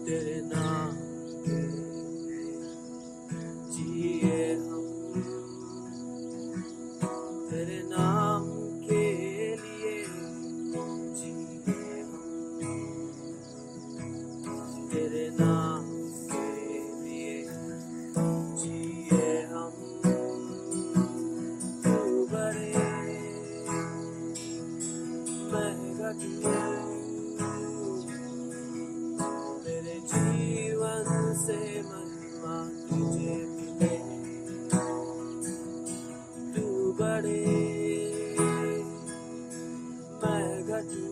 तेरे नाम के जिए हम, तेरे नाम के लिए जिए हम, तेरे नाम के लिए जिए हम। तू बड़े महंगा मेरे जीवन से महिमा तुझे मिले। तू बड़े मैं घटूं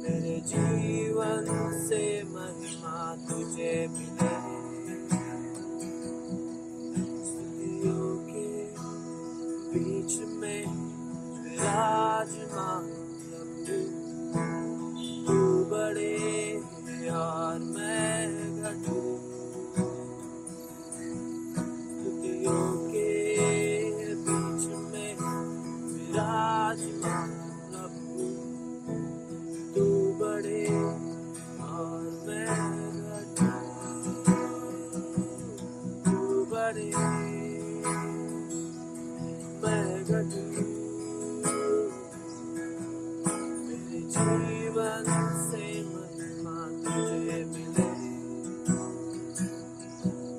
मेरे जीवन से महिमा तुझे मिले। स्तुतियों के बीच में विराजमान तू बड़े और मैं घटूं। स्तुतियों के बीच में विराजमान प्रभु तू बड़े और मैं घटूं। तू बड़े मैं घटूं मेरे जीवन से महिमा तुझे मिले।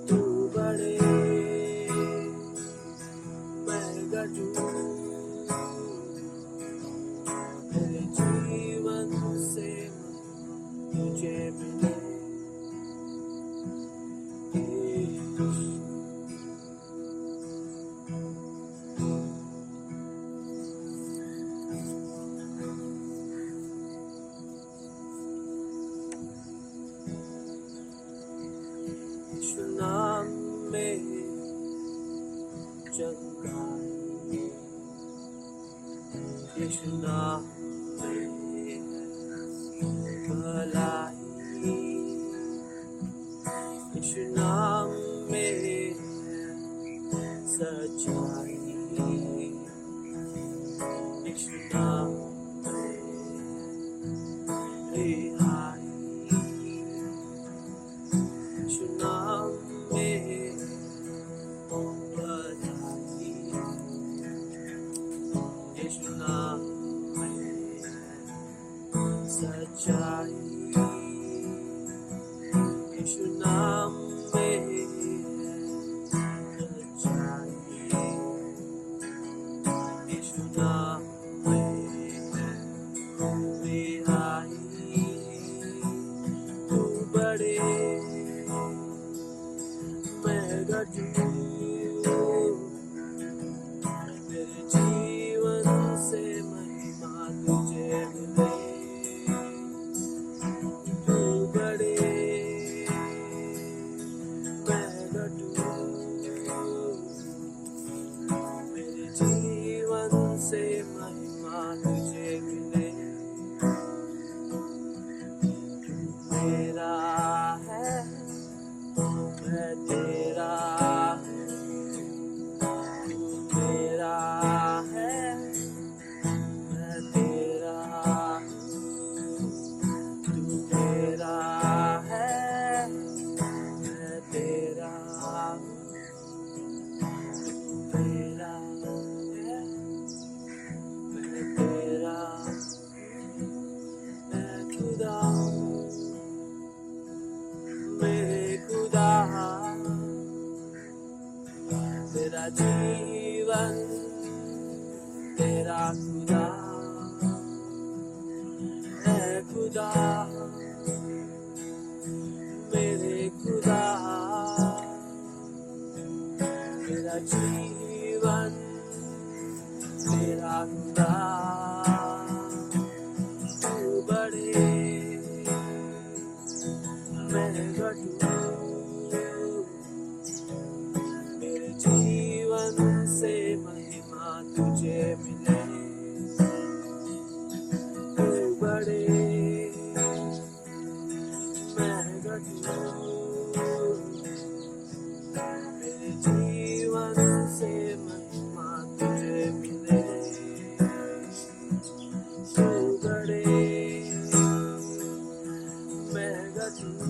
तू बड़े मैं घटूं मेरे जीवन से महिमा तुझे मिले। यीशु नाम में चंगाई, यीशु नाम में भलाई, यीशु नाम में सच्चाई, यीशु नाम में रिहाई, यीशु नाम में बधाई, यीशु नाम में सच्चाई, यीशु नाम में सच्चाई, यीशु नाम में रिहाई। तू बड़े मैं घटूं मेरे जीवन से महिमा तुझे मिले। तू बड़े मैं घटूं मेरा जीवन तेरा खुदा है खुदा, मेरे खुदा। मेरा जीवन तेरा खुदा, तू बड़े मैं घटूं। मेरे जीवन से महिमा तुझे मिले, तू बड़े मैं घटूं। मेरे जीवन से महिमा तुझे मिले, तू बड़े मैं घटूं।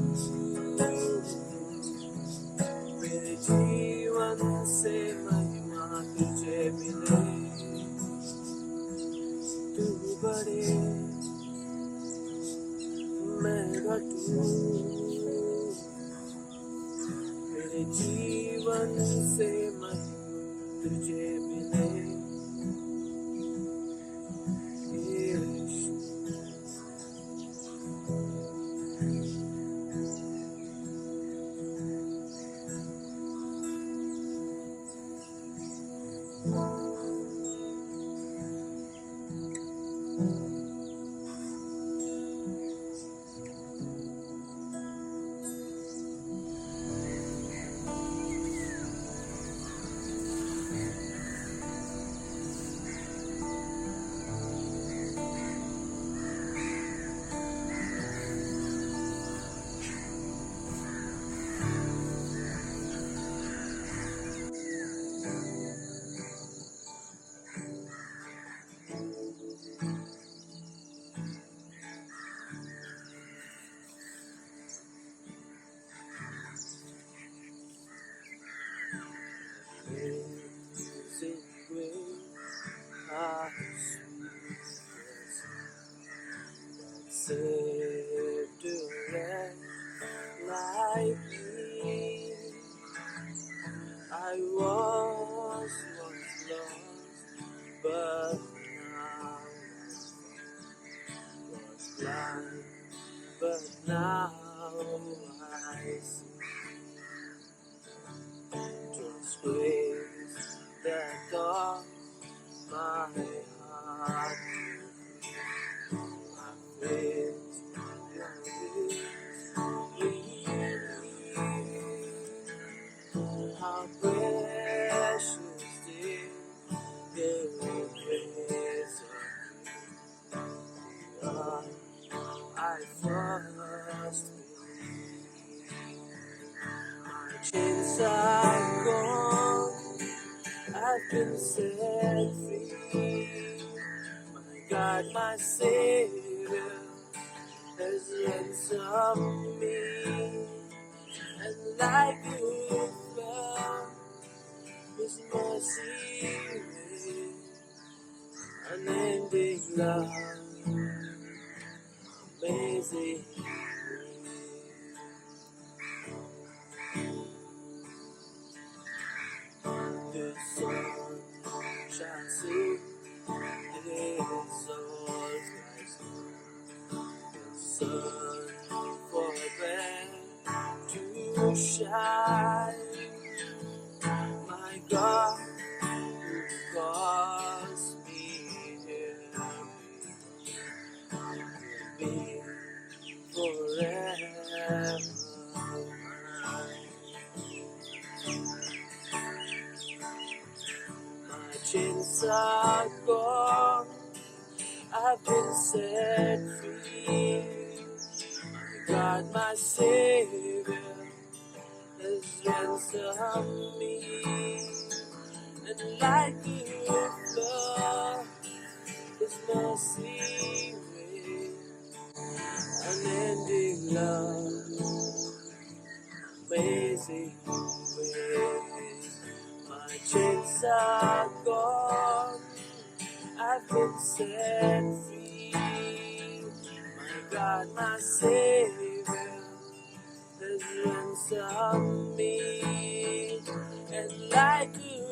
मेरे जीवन से महिमा तुझे मिले, तू बड़े मैं घटूं। मेरे जीवन से महिमा तुझे मिले, यीशु। Amazing grace, how sweet saved a wretch like me. I was once lost, but now was blind, but now I see. 'Twas grace that taught my heart my faith how precious is the grace of God. I first my chains are gone, I've been set free. My God, my Savior has ransomed me, and like you found His mercy with unending love, amazing the sun shall see His all rising, the sun forbade to shine. My God, who calls me here, will be forever mine. My chains are gone, I've been set free. My God, my Savior has ransomed me, and like you flow His mercy with unending love, amazing ways. My chains are gone, I've been set free. My God, my Savior has ransomed me, and like you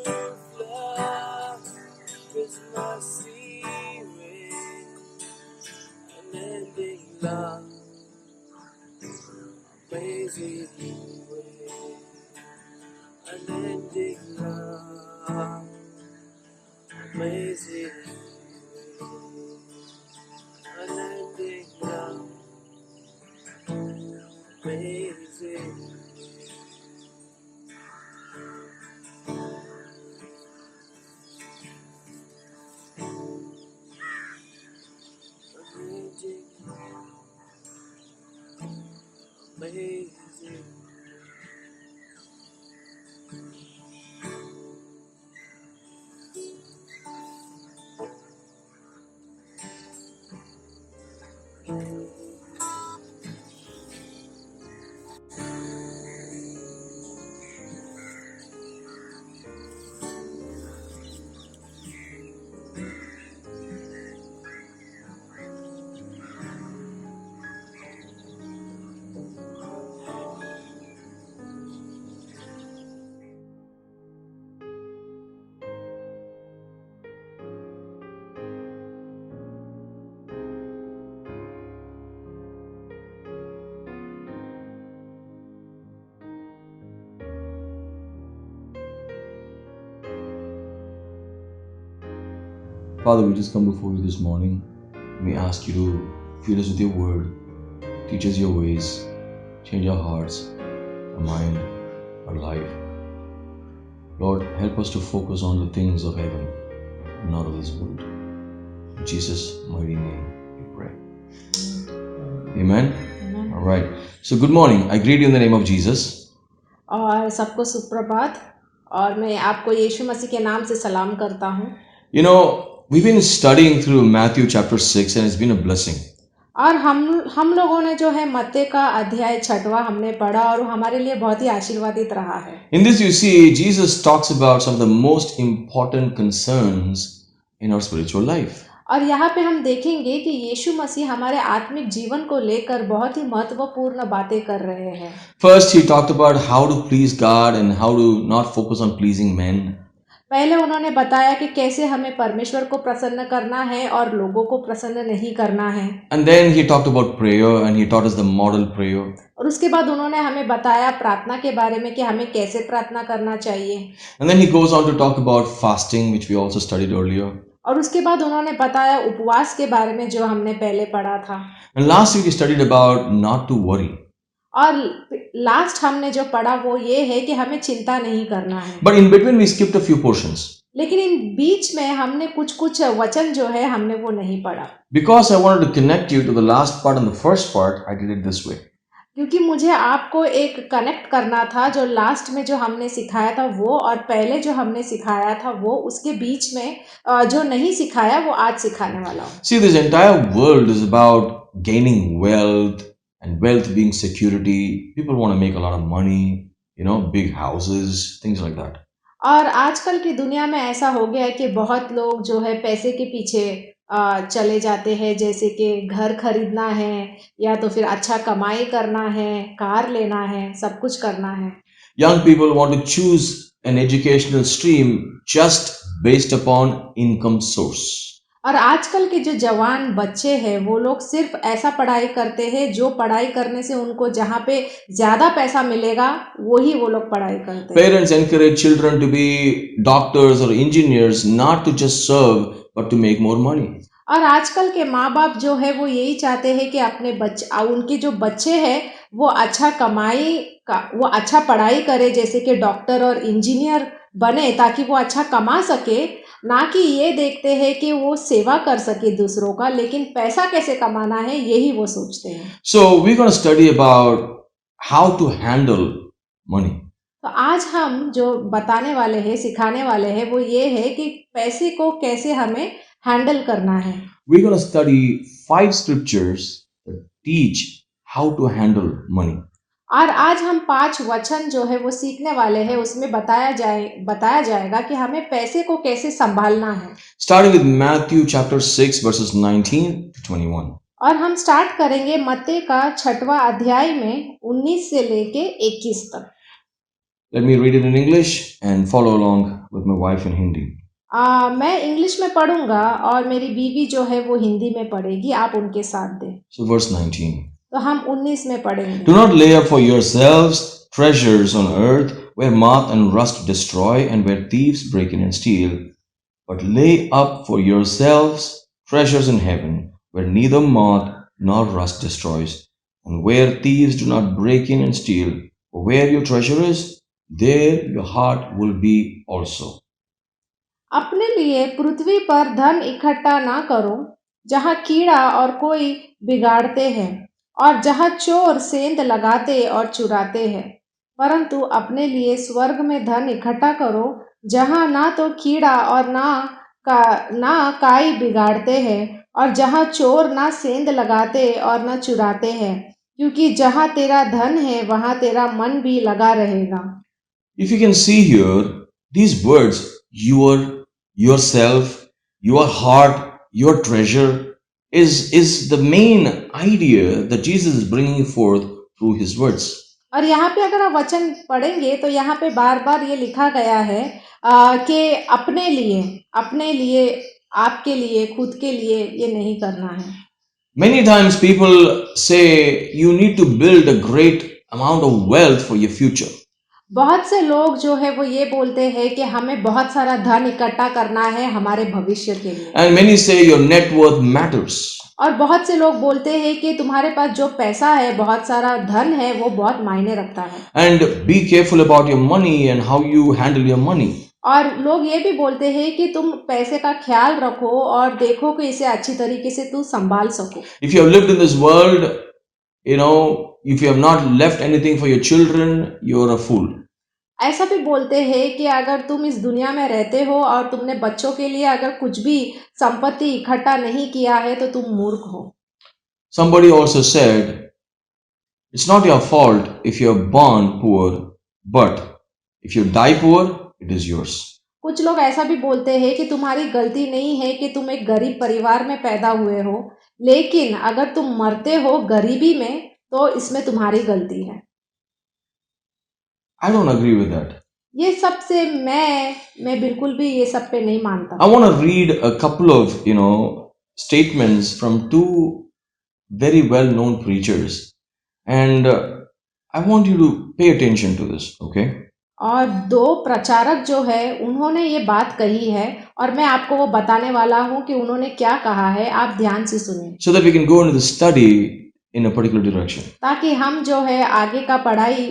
amazing, unending love, amazing, amazing, amazing. Father, we just come before you this morning. We ask you to fill us with your word, teach us your ways, change our hearts, our mind, our life. Lord, help us to focus on the things of heaven and not of this world. In Jesus' mighty name we pray. Amen? Amen. All right. So good morning. I greet you in the name of Jesus. और सबको सुप्रभात और मैं आपको यीशु मसीह के नाम से सलाम करता हूँ। You know, we've been studying through Matthew chapter 6 and it's been a blessing. और हम लोगों ने जो है मत्ती का अध्याय 6वां हमने पढ़ा और वो हमारे लिए बहुत ही आशीर्वादित रहा है। In this you see, Jesus talks about some of the most important concerns in our spiritual life. और यहाँ पे हम देखेंगे कि यीशु मसीह हमारे आत्मिक जीवन को लेकर बहुत ही महत्वपूर्ण बातें कर रहे हैं। First, he talked about how to please God and how to not focus on pleasing men. पहले उन्होंने बताया कि कैसे हमें परमेश्वर को प्रसन्न करना है और लोगों को प्रसन्न नहीं करना है। And then he talked about prayer and he taught us the model prayer. और उसके बाद उन्होंने हमें बताया प्रार्थना के बारे में कि हमें कैसे प्रार्थना करना चाहिए। And then he goes on to talk about fasting, which we also studied earlier. और उसके बाद उन्होंने बताया उपवास के बारे में जो हमने पहले पढ़ा था। And last week we studied about not to worry. और लास्ट हमने जो पढ़ा वो ये है कि हमें चिंता नहीं करना है। But in between we skipped a few portions. लेकिन इन बीच में हमने कुछ वचन जो है हमने वो नहीं पढ़ा। Because I wanted to connect you to the last part and the first part, I did it this way. क्योंकि मुझे आपको एक कनेक्ट करना था जो लास्ट में जो हमने सिखाया था वो और पहले जो हमने सिखाया था वो, उसके बीच में जो नहीं सिखाया वो आज सिखाने वाला हूँ। See, this entire world is about gaining wealth and wealth being security. People want to make a lot of money, you know, big houses, things like that. और आजकल की दुनिया में ऐसा हो गया है कि बहुत लोग जो है पैसे के पीछे चले जाते हैं, जैसे कि घर खरीदना है या तो फिर अच्छा कमाई करना है, कार लेना है, सब कुछ करना है। Young people want to choose an educational stream just based upon income source. और आजकल के जो जवान बच्चे हैं वो लोग सिर्फ ऐसा पढ़ाई करते हैं जो पढ़ाई करने से उनको जहाँ पे ज़्यादा पैसा मिलेगा वही वो लोग पढ़ाई करते हैं। Parents encourage children to be doctors or engineers, not to just serve but to make more money. और आजकल के माँ बाप जो है वो यही चाहते हैं कि अपने उनके जो बच्चे हैं वो अच्छा वो अच्छा पढ़ाई करे, जैसे कि डॉक्टर और इंजीनियर बने ताकि वो अच्छा कमा सके, ना कि ये देखते हैं कि वो सेवा कर सके दूसरों का, लेकिन पैसा कैसे कमाना है यही वो सोचते हैं। So we're going to study about how to handle money. तो आज हम जो बताने वाले हैं, सिखाने वाले हैं वो ये है कि पैसे को कैसे हमें हैंडल करना है। We're going to study 5 scriptures that teach how to handle money. और आज हम 5 वचन जो है वो सीखने वाले हैं, उसमें बताया जाएगा कि हमें पैसे को कैसे संभालना है। Starting with Matthew chapter 6 verses 19 to 21. और हम स्टार्ट करेंगे मत्ती का 6वां अध्याय में 19 से लेके 21 तक। Let me read it in English and follow along with my wife in Hindi. मैं इंग्लिश में पढ़ूंगा और मेरी बीवी जो है वो हिंदी में पढ़ेगी, आप उनके साथ दें। So verse 19. तो हम 19 में पढ़ेंगे। Do not lay up for yourselves treasures on earth where moth and rust destroy and where thieves break in and steal. but lay up for yourselves treasures in heaven, where neither moth nor rust destroys, and where thieves do not break in and steal. For where your treasure is, there your heart will be also. अपने लिए पृथ्वी पर धन इकट्ठा ना करो, जहाँ कीड़ा और कोई बिगाड़ते हैं और जहाँ चोर सेंध लगाते और चुराते हैं, परंतु अपने लिए स्वर्ग में धन इकट्ठा करो, जहाँ ना तो कीड़ा और ना काई बिगाड़ते हैं और जहाँ चोर ना सेंध लगाते और ना चुराते हैं, क्योंकि जहाँ तेरा धन है वहाँ तेरा मन भी लगा रहेगा। If you can see here, these words, yourself, your heart, your treasure, is the main idea that Jesus is bringing forth through his words. और यहाँ पे अगर आप वचन पढ़ेंगे तो यहाँ पे बार बार ये लिखा गया है कि अपने लिए आपके लिए खुद के लिए ये नहीं करना है। Many times people say you need to build a great amount of wealth for your future. बहुत से लोग जो है वो ये बोलते हैं कि हमें बहुत सारा धन इकट्ठा करना है हमारे भविष्य के लिए। And many say your net worth matters. और बहुत से लोग बोलते हैं कि तुम्हारे पास जो पैसा है, बहुत सारा धन है, वो बहुत मायने रखता है। And be careful about your money and how you handle your money. और लोग ये भी बोलते हैं कि तुम पैसे का ख्याल रखो और देखो कि इसे अच्छी तरीके से तू संभाल सको। If you have lived in this world, if you have not left anything for your children, you're a fool. ऐसा भी बोलते हैं कि अगर तुम इस दुनिया में रहते हो और तुमने बच्चों के लिए अगर कुछ भी संपत्ति इकट्ठा नहीं किया है तो तुम मूर्ख हो। Somebody also said, it's not your fault if you're born poor, but if you die poor, it is yours. कुछ लोग ऐसा भी बोलते हैं कि तुम्हारी गलती नहीं है कि तुम एक गरीब परिवार में पैदा हुए हो, लेकिन अगर तुम मरते हो गरीबी में तो इसमें तुम्हारी गलती है। I don't agree with that. ये सब से मैं बिल्कुल भी ये सब पे नहीं मानता। I want to read a couple of, statements from two very well-known preachers, and I want you to pay attention to this, okay? और दो प्रचारक जो है उन्होंने ये बात कही है और मैं आपको वो बताने वाला हूँ कि उन्होंने क्या कहा है, आप ध्यान से सुनिए। So that we can go into the study in a particular direction. ताकि हम जो है आगे का पढ़ाई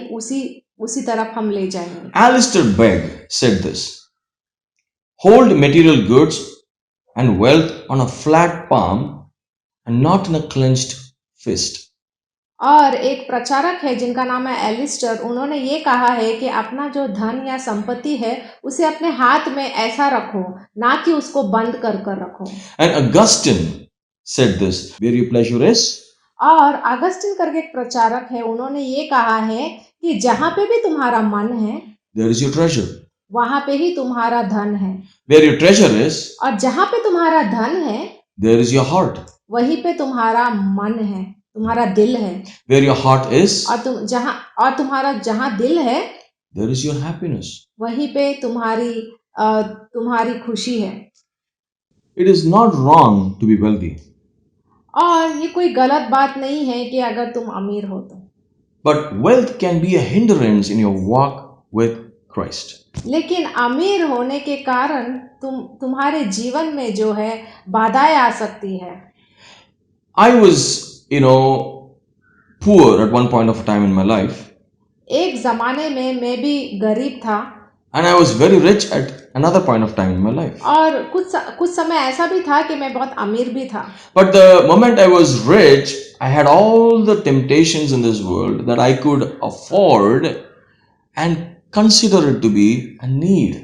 उसी तरफ हम ले जाएंगे। Alistair Begg said this: hold material goods and wealth on a flat palm and not in a clenched fist. और एक प्रचारक है जिनका नाम है एलिस्टर, उन्होंने ये कहा है कि अपना जो धन या संपत्ति है उसे अपने हाथ में ऐसा रखो, ना कि उसको बंद कर रखो। And Augustine said this: where your pleasure is, और अगस्टिन करके एक प्रचारक है, उन्होंने ये कहा है कि जहाँ पे भी तुम्हारा मन है, there is your treasure. वहां पे ही तुम्हारा धन है। Where your treasure is, और जहाँ पे तुम्हारा धन है, there is your heart. वहीं पे तुम्हारा मन है, तुम्हारा दिल है। Where your heart is, और तुम्हारा जहाँ दिल है, there is your happiness. वहीं पे तुम्हारी खुशी है। It is not wrong to be wealthy. और ये कोई गलत बात नहीं है कि अगर तुम अमीर हो तो। But wealth can be a hindrance in your walk with Christ. लेकिन अमीर होने के कारण तुम्हारे जीवन में जो है बाधाएं आ सकती है। I was, poor at one point of time in my life. एक जमाने में मैं भी गरीब था। And I was very rich at another point of time in my life. और कुछ समय ऐसा भी था कि मैं बहुत अमीर भी था। But the moment I was rich, I had all the temptations in this world that I could afford and consider it to be a need.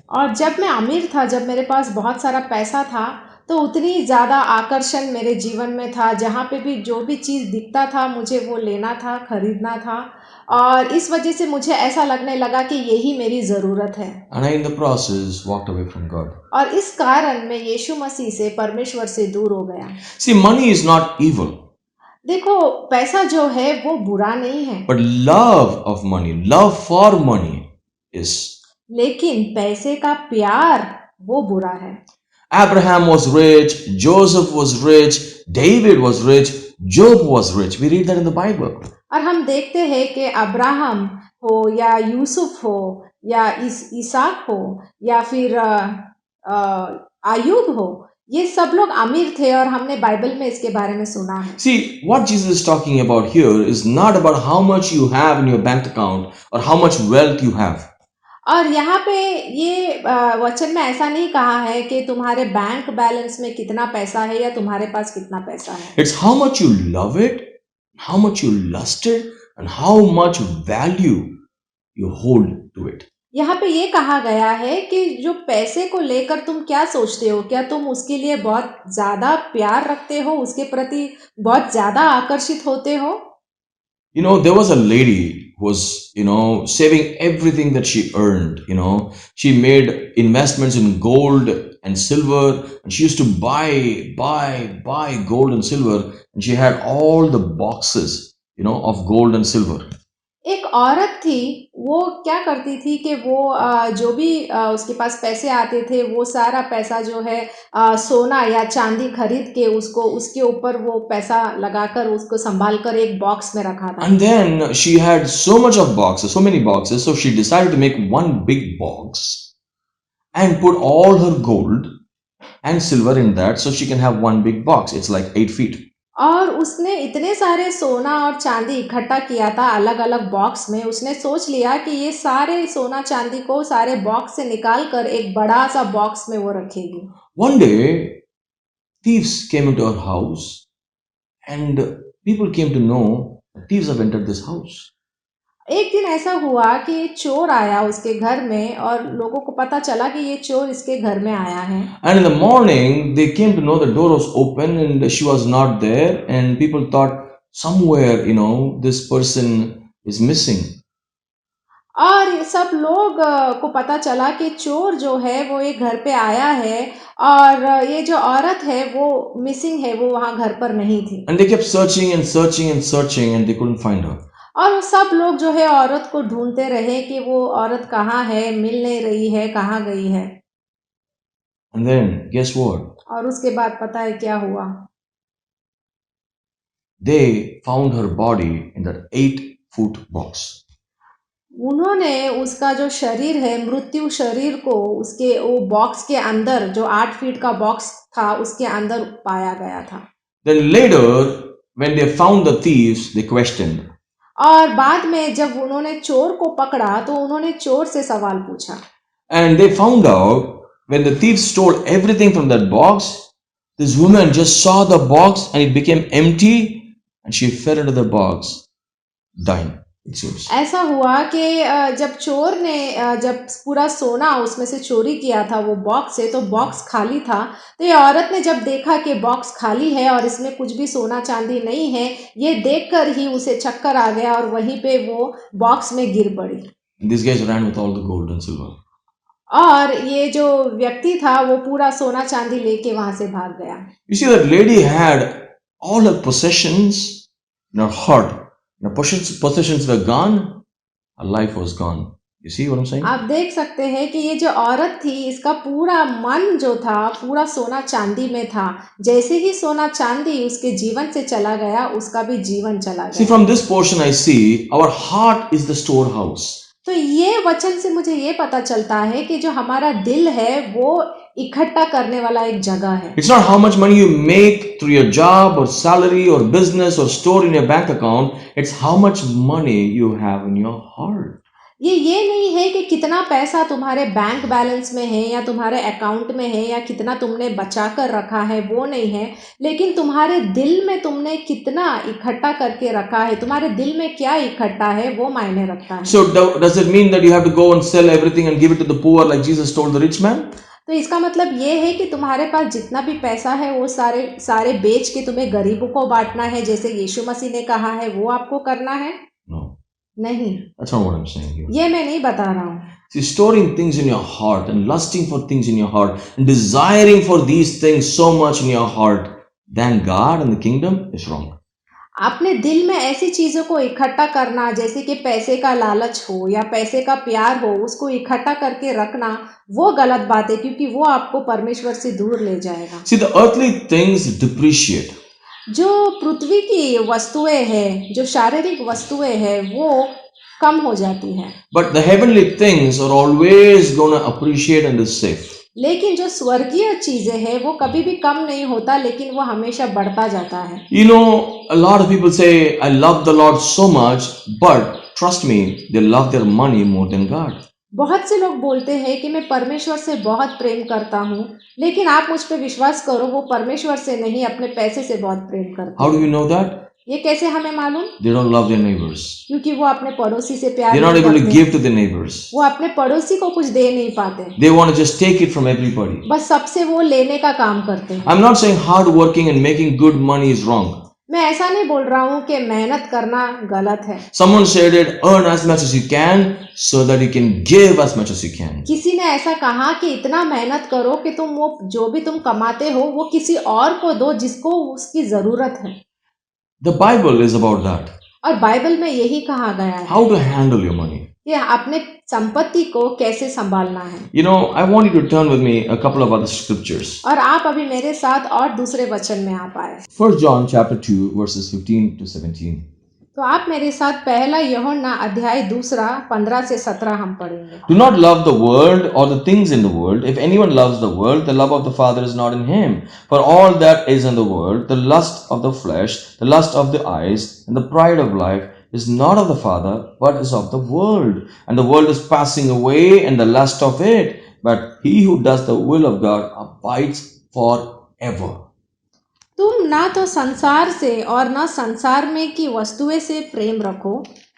और जब मैं अमीर था, जब मेरे पास बहुत सारा पैसा था, तो उतनी ज़्यादा आकर्षण मेरे जीवन में था, जहाँ पे भी जो भी चीज़ दिखता था मुझे वो लेना था, खरीदना था, और इस वजह से मुझे ऐसा लगने लगा कि यही मेरी ज़रूरत है। And I in the process walked away from God. और इस कारण मैं यीशु मसीह से, परमेश्वर से दूर हो गया। See, money is not evil. देखो, पैसा जो है वो बुरा नहीं है, But love for money is. लेकिन पैसे का प्यार वो बुरा है। Abraham was rich, Joseph was rich, David was rich, Job was rich. We read that in the Bible. और हम देखते हैं कि अब्राहम हो या यूसुफ हो या ईसाक हो या फिर आयुब हो, ये सब लोग अमीर थे और हमने बाइबल में इसके बारे में सुना है। See, what Jesus is talking about here is not about how much you have in your bank account or how much wealth you have. और यहाँ पे ये वचन में ऐसा नहीं कहा है कि तुम्हारे बैंक बैलेंस में कितना पैसा है या तुम्हारे पास कितना पैसा है। It's how much you love it, how much you lust it, and how much value you hold to it. यहाँ पे ये कहा गया है कि जो पैसे को लेकर तुम क्या सोचते हो, क्या तुम उसके लिए बहुत ज्यादा प्यार रखते हो, उसके प्रति बहुत ज्यादा आकर्षित होते हो। You know, there was a lady who was, saving everything that she earned. She made investments in gold and silver, and she used to buy gold and silver, and she had all the boxes, of gold and silver. एक औरत थी, वो क्या करती थी कि वो जो भी उसके पास पैसे आते थे वो सारा पैसा जो है सोना या चांदी खरीद के उसको उसके ऊपर वो पैसा लगाकर उसको संभाल कर एक बॉक्स में रखा था। And then she had so many boxes, so she decided to make one big box and put all her gold and silver in that so she can have one big box. It's like 8 feet. और उसने इतने सारे सोना और चांदी इकट्ठा किया था अलग अलग बॉक्स में। उसने सोच लिया कि ये सारे सोना चांदी को सारे बॉक्स से निकाल कर एक बड़ा सा बॉक्स में वो रखेगी। One day, thieves came into her house, and people came to know that thieves have entered this house. एक दिन ऐसा हुआ कि चोर आया उसके घर में और लोगों को पता चला कि ये चोर इसके घर में आया है। And in the morning, they came to know the door was open and she was not there, and people thought somewhere, this person is missing. और सब लोग को पता चला कि चोर जो है वो ये घर पे आया है और ये जो औरत है वो मिसिंग है, वो वहां घर पर नहीं थी। And they kept searching and searching and searching, and they couldn't find her. और सब लोग जो है औरत को ढूंढते रहे कि वो औरत कहाँ है, मिल नहीं रही है, कहाँ गई है। And then, guess what? और उसके बाद पता है क्या हुआ? They found her body in that 8-foot box. उन्होंने उसका जो शरीर है, मृत्यु शरीर को उसके वो बॉक्स के अंदर, जो 8 फीट का बॉक्स था उसके अंदर पाया गया था। Then later, when they found the thieves, they questioned. और बाद में जब उन्होंने चोर को पकड़ा तो उन्होंने चोर से सवाल पूछा। And they found out when the thieves stole everything from that box, this woman just saw the box and it became empty, and she fell into the box, dying, it seems. ऐसा हुआ कि जब चोर ने जब पूरा सोना उसमें से चोरी किया था वो बॉक्स से, तो बॉक्स खाली था। तो ये औरत ने जब देखा कि बॉक्स खाली है और इसमें कुछ भी सोना चांदी नहीं है, ये देखकर ही उसे चक्कर आ गया और वहीं पे वो बॉक्स में गिर पड़ी। These guys ran with all the gold and silver. और ये जो व्यक्ति था वो पूरा सोना चांदी लेके वहां से भाग गया। You see, that lady had all her possessions in her heart. Her possessions were gone, her life was gone. You see what I'm saying? आप देख सकते हैं कि ये जो औरत थी, इसका पूरा मन जो था पूरा सोना चांदी में था। जैसे ही सोना चांदी उसके जीवन से चला गया, उसका भी जीवन चला See, गया। from this portion I see our heart is the storehouse. तो ये वचन से मुझे ये पता चलता है कि जो हमारा दिल है वो इकट्ठा करने वाला एक जगह है। It's not how much money you make through your job or salary or business or store in your bank account. It's how much money you have in your heart. ये नहीं है कि कितना पैसा तुम्हारे बैंक बैलेंस में है या तुम्हारे अकाउंट में है या कितना तुमने बचा कर रखा है, वो नहीं है, लेकिन तुम्हारे दिल में तुमने कितना इकट्ठा करके रखा है, तुम्हारे दिल में क्या इकट्ठा है वो मायने रखता है। So does it mean that you have to go and sell everything and give it to the poor like Jesus told the rich man? तो इसका मतलब ये है कि तुम्हारे पास जितना भी पैसा है वो सारे बेच के तुम्हें गरीबों को बांटना है, जैसे यीशु मसीह ने कहा है वो आपको करना है? No. नहीं, That's not what I'm saying here. ये मैं नहीं बता रहा हूँ। See, storing things in your heart and lusting for things in your heart and desiring for these things so much in your heart than God and the kingdom is wrong. अपने दिल में ऐसी चीजों को इकट्ठा करना, जैसे कि पैसे का लालच हो या पैसे का प्यार हो, उसको इकट्ठा करके रखना, वो गलत बात है, क्योंकि वो आपको परमेश्वर से दूर ले जाएगा। See, the earthly things depreciate. जो पृथ्वी की वस्तुएं हैं, जो शारीरिक वस्तुएं हैं, वो कम हो जाती हैं, But the heavenly things are always going to appreciate and is safe. लेकिन जो स्वर्गीय चीजें हैं वो कभी भी कम नहीं होता, लेकिन वो हमेशा बढ़ता जाता है। You know, a lot of people say, I love the Lord so much, but trust me, they love their money more than God. बहुत से लोग बोलते हैं कि मैं परमेश्वर से बहुत प्रेम करता हूँ, लेकिन आप मुझ पे विश्वास करो, वो परमेश्वर से नहीं, अपने पैसे से बहुत प्रेम करते How do हैं। we know that? ये कैसे हमें मालूम? They don't love their neighbors. क्योंकि वो अपने पड़ोसी से प्यार They're not नहीं able to करते। give to their neighbors. वो अपने पड़ोसी को कुछ दे नहीं पाते, They want to just take it from everybody. बस सबसे वो लेने का काम करते हैं। I'm not saying hard working and making good money is wrong. मैं ऐसा नहीं बोल रहा हूँ कि मेहनत करना गलत है। Someone said it, earn as much as you can so that you can give as much as you can. किसी ने ऐसा कहा कि इतना मेहनत करो कि तुम वो जो भी तुम कमाते हो वो किसी और को दो जिसको उसकी जरूरत है। The Bible is about that. और बाइबल में यही कहा गया है How to handle your money. कि अपने संपत्ति को कैसे संभालना है। You know, I want you to turn with me a couple of other scriptures. और आप अभी मेरे साथ और दूसरे वचन में आप आए, 1 John chapter 2 verses 15 to 17. तो आप मेरे साथ पहला यूहन्ना अध्याय 2 15 से 17 हम पढ़ेंगे। Do not love the world or the things in the world. If anyone loves the world, the love of the Father is not in him. For all that is in the world, the lust of the flesh, the lust of the eyes, and the pride of life, is not of the Father, but is of the world. And the world is passing away, and the lust of it. But he who does the will of God abides forever. तुम ना तो संसार से और न संसार में की वस्तुएं से प्रेम रखो।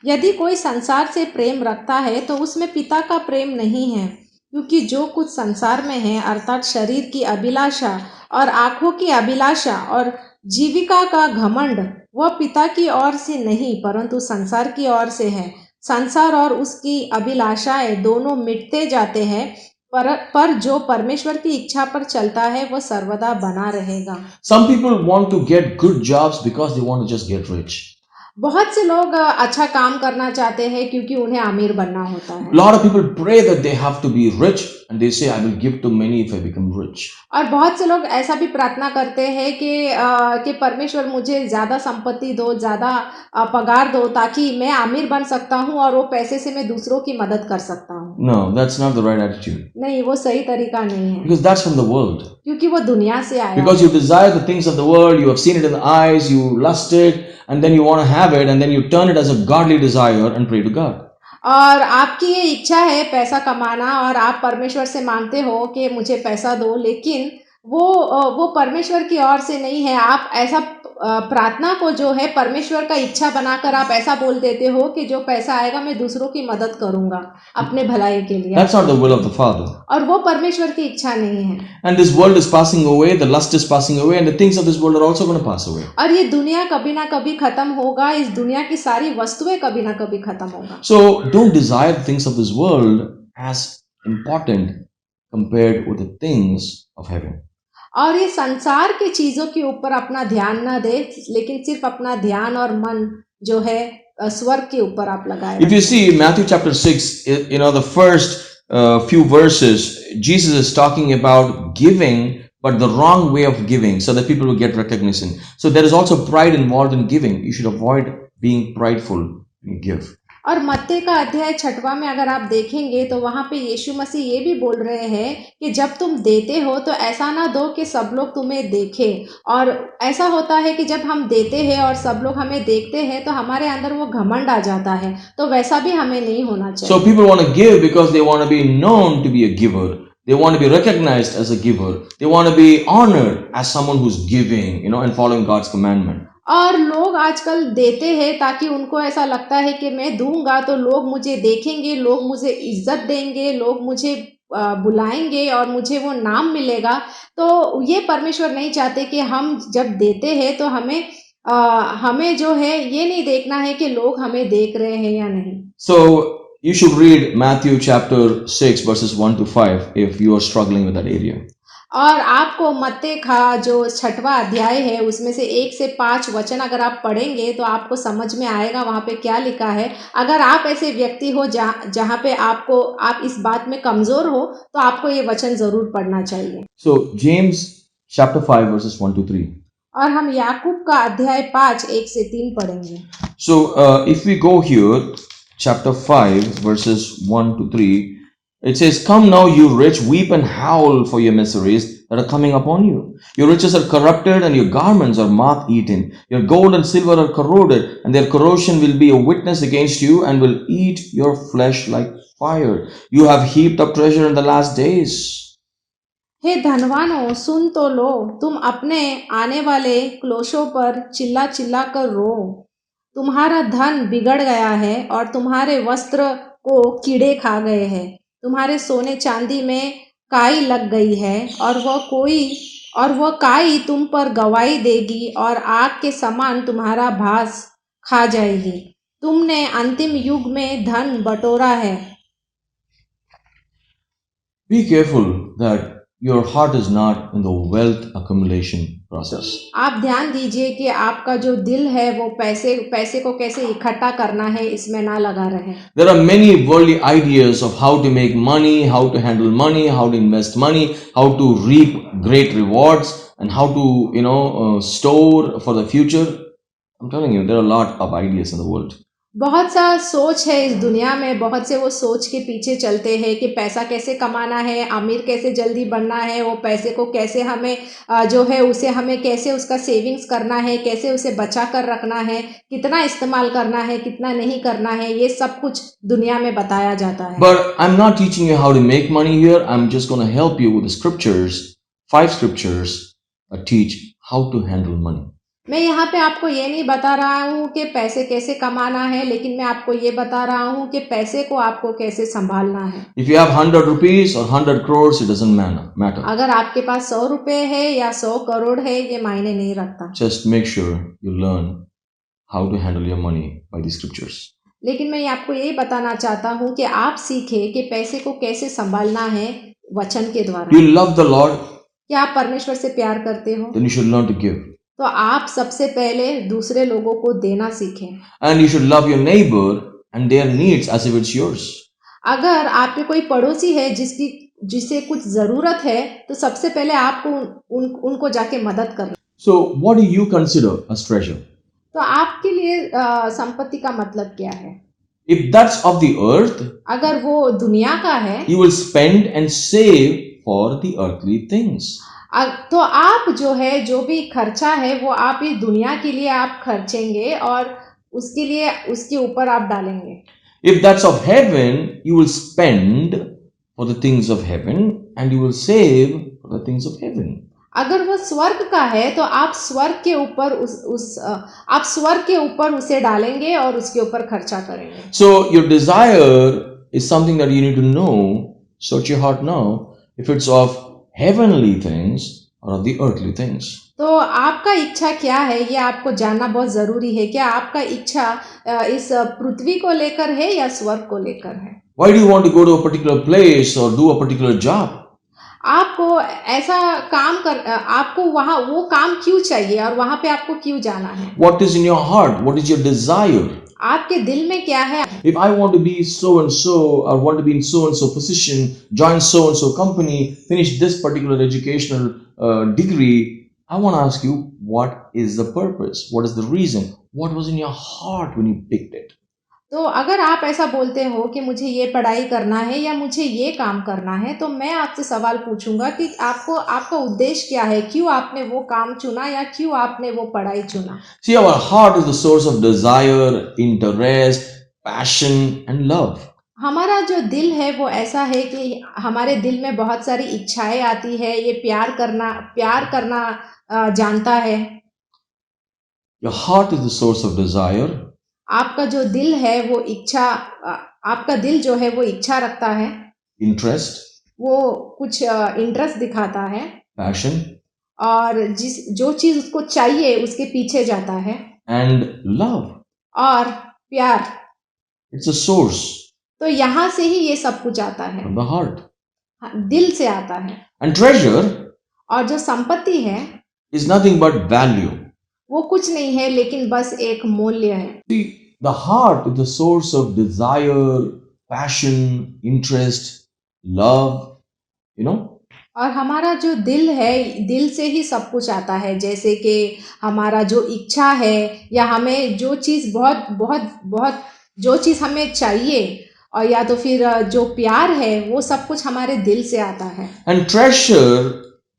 यदि कोई संसार से प्रेम रखता है तो उसमें पिता का प्रेम नहीं है, क्योंकि जो कुछ संसार में है अर्थात शरीर की अभिलाषा और आंखों की अभिलाषा और जीविका का घमंड, वह पिता की ओर से नहीं परंतु संसार की ओर से है। संसार और उसकी अभिलाषाएं दोनों मिटते जाते हैं, पर जो परमेश्वर की इच्छा पर चलता है वह सर्वदा बना रहेगा। Some people want to get good jobs because they want to just get rich. बहुत से लोग अच्छा काम करना चाहते हैं क्योंकि उन्हें अमीर बनना होता है। A lot of people pray that they have to be rich and they say, I will give to many if I become rich. और बहुत से लोग ऐसा भी प्रार्थना करते हैं कि परमेश्वर मुझे ज़्यादा संपत्ति दो, ज़्यादा पगार दो ताकि मैं अमीर बन सकता हूँ और वो पैसे से मैं दूसरों की मदद कर सकता हूँ। No, that's not the right attitude. नहीं, वो सही तरीका नहीं है, Because that's from the world. क्योंकि वो दुनिया से आया है। Because you desire the things of the world, you have seen it in the eyes, you lust it, and then you want to have it, and then you turn it as a godly desire and pray to God. और आपकी ये इच्छा है पैसा कमाना और आप परमेश्वर से मांगते हो कि मुझे पैसा दो, लेकिन वो परमेश्वर की ओर से नहीं है। आप ऐसा प्रार्थना को जो है परमेश्वर का इच्छा बनाकर आप ऐसा बोल देते हो कि जो पैसा आएगा मैं दूसरों की मदद करूंगा अपने भलाई के लिए। That's not the will of the Father. और वो परमेश्वर की इच्छा नहीं है। And this world is passing away, the lust is passing away, and the things of this world are also going to pass away. और ये दुनिया कभी ना कभी खत्म होगा, इस दुनिया की सारी वस्तुएं कभी ना कभी खत्म होगा। So don't desire the things of this world as important compared with the things of heaven. और ये संसार के चीजों के ऊपर अपना ध्यान न दे, लेकिन सिर्फ अपना ध्यान और मन जो है स्वर्ग के ऊपर आप लगाए। If you see Matthew chapter 6, the first few verses, Jesus is talking about giving, but the wrong way of giving, so that people will get recognition. So there is also pride involved in giving. You should avoid being prideful when you give. और मत्ती का अध्याय 6 में अगर आप देखेंगे तो वहाँ पे यीशु मसीह ये भी बोल रहे हैं कि जब तुम देते हो तो ऐसा ना दो कि सब लोग तुम्हें देखें। और ऐसा होता है कि जब हम देते हैं और सब लोग हमें देखते हैं तो हमारे अंदर वो घमंड आ जाता है, तो वैसा भी हमें नहीं होना चाहिए। So people want to give because they want to be known to be a giver. They want to be recognized as a giver. They want to be honored as someone who's giving, and following God's commandment. और लोग आजकल देते हैं ताकि उनको ऐसा लगता है कि मैं दूंगा तो लोग मुझे देखेंगे, लोग मुझे इज्जत देंगे, लोग मुझे बुलाएंगे और मुझे वो नाम मिलेगा। तो ये परमेश्वर नहीं चाहते कि हम जब देते हैं तो हमें जो है ये नहीं देखना है कि लोग हमें देख रहे हैं या नहीं। So you should read Matthew chapter 6 verses 1 to 5 if you are struggling with that area. और आपको मत्ती का जो 6वां अध्याय है उसमें से 1 से 5 वचन अगर आप पढ़ेंगे तो आपको समझ में आएगा वहाँ पे क्या लिखा है। अगर आप ऐसे व्यक्ति हो जहाँ पे आप इस बात में कमजोर हो तो आपको ये वचन जरूर पढ़ना चाहिए। So James chapter 5 verses 1 to 3. और हम याकूब का अध्याय 5 1 से 3 पढ़ेंगे। So if we go here, chapter 5 verses 1 to 3, It says, "Come now, you rich, weep and howl for your miseries that are coming upon you. Your riches are corrupted, and your garments are moth-eaten. Your gold and silver are corroded, and their corrosion will be a witness against you, and will eat your flesh like fire. You have heaped up treasure in the last days." हे धनवानों, सुन तो लो, तुम अपने आने वाले क्लेशों पर चिल्ला चिल्ला कर रो। तुम्हारा धन बिगड़ गया है और तुम्हारे वस्त्र को कीड़े खा गए हैं। तुम्हारे सोने चांदी में काई लग गई है और वह काई तुम पर गवाही देगी और आग के समान तुम्हारा भास खा जाएगी। तुमने अंतिम युग में धन बटोरा है। Be careful that your heart is not in the wealth accumulation process. आप ध्यान दीजिए कि आपका जो दिल है वो पैसे को कैसे इकट्ठा करना है इसमें ना लगा रहे। There are many worldly ideas of how to make money, how to handle money, how to invest money, how to reap great rewards, and how to store for the future. I'm telling you, there are a lot of ideas in the world. बहुत सा सोच है इस दुनिया में, बहुत से वो सोच के पीछे चलते हैं कि पैसा कैसे कमाना है, अमीर कैसे जल्दी बनना है, वो पैसे को कैसे हमें जो है उसे हमें कैसे उसका सेविंग्स करना है, कैसे उसे बचा कर रखना है, कितना इस्तेमाल करना है, कितना नहीं करना है, ये सब कुछ दुनिया में बताया जाता है। But I'm not teaching you how to make money here. I'm just going to help you with the scriptures, 5 scriptures that teach how to handle money. मैं यहाँ पे आपको ये नहीं बता रहा हूँ कि पैसे कैसे कमाना है, लेकिन मैं आपको ये बता रहा हूँ कि पैसे को आपको कैसे संभालना है। If you have 100 rupees or 100 crores, it doesn't matter. अगर आपके पास 100 रुपए है या 100 करोड़ है, ये मायने नहीं रखता। Just make sure you learn how to handle your money by the scriptures. लेकिन मैं आपको यही बताना चाहता हूँ कि आप सीखे कि पैसे को कैसे संभालना है वचन के द्वारा। You love the Lord, क्या आप परमेश्वर से प्यार करते हो? then you should learn to give. तो आप सबसे पहले दूसरे लोगों को देना सीखें। And you should love your neighbor and their needs as if it's yours. अगर आपके कोई पड़ोसी है जिसे कुछ जरूरत है, तो सबसे पहले आपको उनको जाके मदद करना। So what do you consider as treasure? तो आपके लिए संपत्ति का मतलब क्या है? If that's of the earth, अगर वो दुनिया का है, you will spend and save for the earthly things. तो आप जो भी खर्चा है वो आप इस दुनिया के लिए आप खर्चेंगे और उसके ऊपर आप डालेंगे। If that's of heaven, you will spend for the things of heaven and you will save for the things of heaven. अगर वो स्वर्ग का है तो आप स्वर्ग के ऊपर उसे डालेंगे और उसके ऊपर खर्चा करेंगे। So your desire is something that you need to know. Search your heart now if it's of heavenly things or of the earthly things. तो आपका इच्छा क्या है ये आपको जानना बहुत जरूरी है। क्या आपका इच्छा इस पृथ्वी को लेकर है या स्वर्ग को लेकर है? Why do you want to go to a particular place or do a particular job? आपको आपको वहाँ वो काम क्यों चाहिए और वहाँ पे आपको क्यों जाना है? What is in your heart? What is your desire? आपके दिल में क्या है? If I want to be so and so or want to be in so and so position, join so and so company, finish this particular educational degree, I want to ask you, what is the purpose? What is the reason? What was in your heart when you picked it? तो अगर आप ऐसा बोलते हो कि मुझे ये पढ़ाई करना है या मुझे ये काम करना है, तो मैं आपसे सवाल पूछूंगा कि आपका उद्देश्य क्या है? क्यों आपने वो काम चुना या क्यों आपने वो पढ़ाई चुना? See, our heart is the source of desire, interest, passion and love. हमारा जो दिल है वो ऐसा है कि हमारे दिल में बहुत सारी इच्छाएं आती है, ये प्यार करना जानता है। Your heart is the source of desire. आपका जो दिल है वो आपका दिल जो है वो इच्छा रखता है, interest, वो कुछ इंटरेस्ट दिखाता है, passion, और जो चीज उसको चाहिए उसके पीछे जाता है, and love. और प्यार। It's a source तो यहाँ से ही ये सब कुछ आता है, from the heart. दिल से आता है। And treasure और जो संपत्ति है is nothing but value. वो कुछ नहीं है लेकिन बस एक मूल्य है। See, the heart is the source of desire, passion, interest, love, और हमारा जो दिल है, दिल से ही सब कुछ आता है। जैसे कि हमारा जो इच्छा है या हमें जो चीज़ जो चीज़ हमें चाहिए और या तो फिर जो प्यार है वो सब कुछ हमारे दिल से आता है। And treasure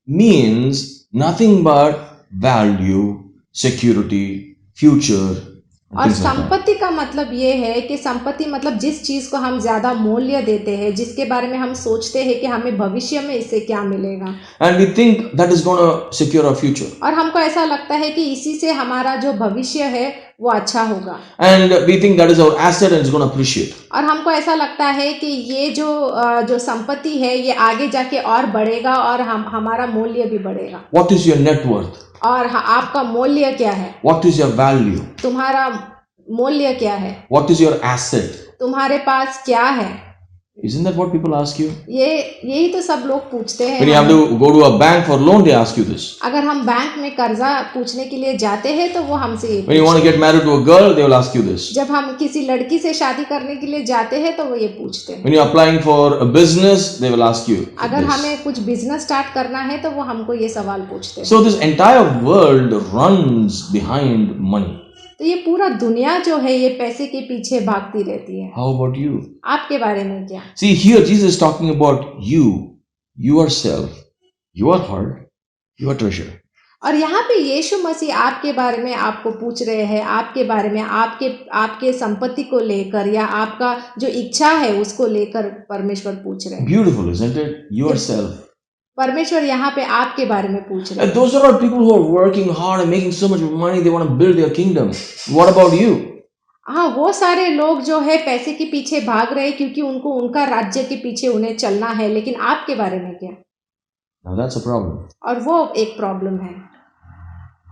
means nothing but value, security, future, and और things like that. संपत्ति का मतलब ये है कि संपत्ति मतलब जिस चीज को हम ज्यादा मूल्य देते हैं, जिसके बारे में हम सोचते हैं कि हमें भविष्य में इससे क्या मिलेगा, And we think that is going to secure our future. और हमको ऐसा लगता है कि इसी से हमारा जो भविष्य है वो अच्छा होगा, And we think that is our asset and it's going to appreciate. और हमको ऐसा लगता है कि ये जो संपत्ति है ये आगे जाके और बढ़ेगा और हमारा मूल्य भी बढ़ेगा। What is your net worth? और आपका मूल्य क्या है, What is your value? तुम्हारा मूल्य क्या है, What is your asset? तुम्हारे पास क्या है। Isn't that what people ask you? यही तो सब लोग पूछते हैं। When you have to go to a bank for loan, they ask you this. अगर हम बैंक में कर्जा पूछने के लिए जाते हैं तो वो हमसे ये When you want to get married to a girl, they will ask you this. जब हम किसी लड़की से शादी करने के लिए जाते हैं तो वो ये पूछते हैं। When you're applying for a business, they will ask you अगर this. हमें कुछ बिजनेस स्टार्ट करना है तो वो हमको ये सवाल पूछते हैं। So this entire world runs behind money. तो ये पूरा दुनिया जो है ये पैसे के पीछे भागती रहती है। How about you? आपके बारे में क्या? See, here Jesus is talking about you, yourself, your heart, your treasure. और यहाँ पे यीशु मसीह आपके बारे में आपको पूछ रहे हैं, आपके बारे में आपके संपत्ति को लेकर या आपका जो इच्छा है उसको लेकर परमेश्वर पूछ रहे हैं। Beautiful, isn't it? Yourself. परमेश्वर यहाँ पे आपके बारे में पूछ रहे And हैं। those are all people who are working hard and making so much money, they want to build their kingdom. What about you? हाँ, वो सारे लोग जो है पैसे के पीछे भाग रहे हैं क्योंकि उनको उनका राज्य के पीछे उन्हें चलना है, लेकिन आपके बारे में क्या? Now that's a problem. और वो एक प्रॉब्लम है।